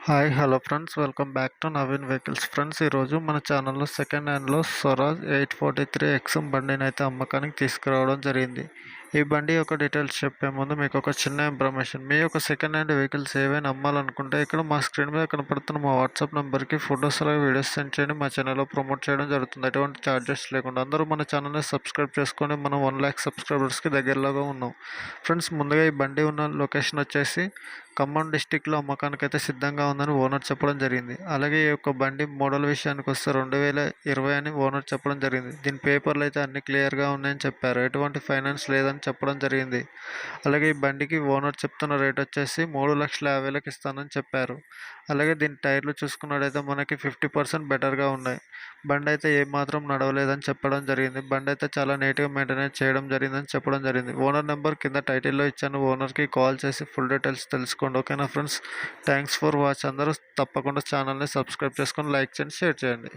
Hi hello friends, welcome back to Naveen vehicles. Friends, ఈరోజు మన ఛానల్లో సెకండ్ హ్యాండ్లో స్వరాజ్ 843 ఎక్స్ఎం బండిని అయితే అమ్మకానికి తీసుకురావడం జరిగింది. ఈ బండి యొక్క డీటెయిల్స్ చెప్పే ముందు మీకు ఒక చిన్న ఇన్ఫర్మేషన్. మీ యొక్క సెకండ్ హ్యాండ్ వెహికల్స్ ఏవైనా అమ్మాలనుకుంటే ఇక్కడ మా స్క్రీన్ మీద కనపడుతున్న మా వాట్సాప్ నెంబర్కి ఫొటోస్ అలాగే వీడియోస్ సెండ్ చేయండి. మా ఛానల్లో ప్రమోట్ చేయడం జరుగుతుంది, ఎటువంటి ఛార్జెస్ లేకుండా. అందరూ మన ఛానల్ని సబ్స్క్రైబ్ చేసుకొని మనం 1,00,000 సబ్స్క్రైబర్స్కి దగ్గరలోగా ఉన్నాం. ఫ్రెండ్స్, ముందుగా ఈ బండి ఉన్న లొకేషన్ వచ్చేసి ఖమ్మం డిస్టిక్లో అమ్మకానికి అయితే సిద్ధంగా ఉందని ఓనర్ చెప్పడం జరిగింది. అలాగే ఈ యొక్క బండి మోడల్ విషయానికి వస్తే 2020 అని ఓనర్ చెప్పడం జరిగింది. దీని పేపర్లు అయితే అన్ని క్లియర్గా ఉన్నాయని చెప్పారు, ఎటువంటి ఫైనాన్స్ లేదని చెప్పడం జరిగింది. అలాగే ఈ బండికి ఓనర్ చెప్తున్న రేట్ వచ్చేసి 3,50,000 ఇస్తానని చెప్పారు. అలాగే దీని టైర్లు చూసుకున్నట్టయితే మనకి 50% బెటర్గా ఉన్నాయి. బండి అయితే ఏమాత్రం నడవలేదని చెప్పడం జరిగింది. బండి అయితే చాలా నీట్గా మెయింటెనెన్స్ చేయడం జరిగిందని చెప్పడం జరిగింది. ఓనర్ నెంబర్ కింద టైటిల్లో ఇచ్చాను, ఓనర్కి కాల్ చేసి ఫుల్ డీటెయిల్స్ తెలుసుకోండి. ఓకేనా ఫ్రెండ్స్, థ్యాంక్స్ ఫర్ వాచ్. అందరూ తప్పకుండా ఛానల్ని సబ్స్క్రైబ్ చేసుకొని లైక్ చేయండి, షేర్ చేయండి.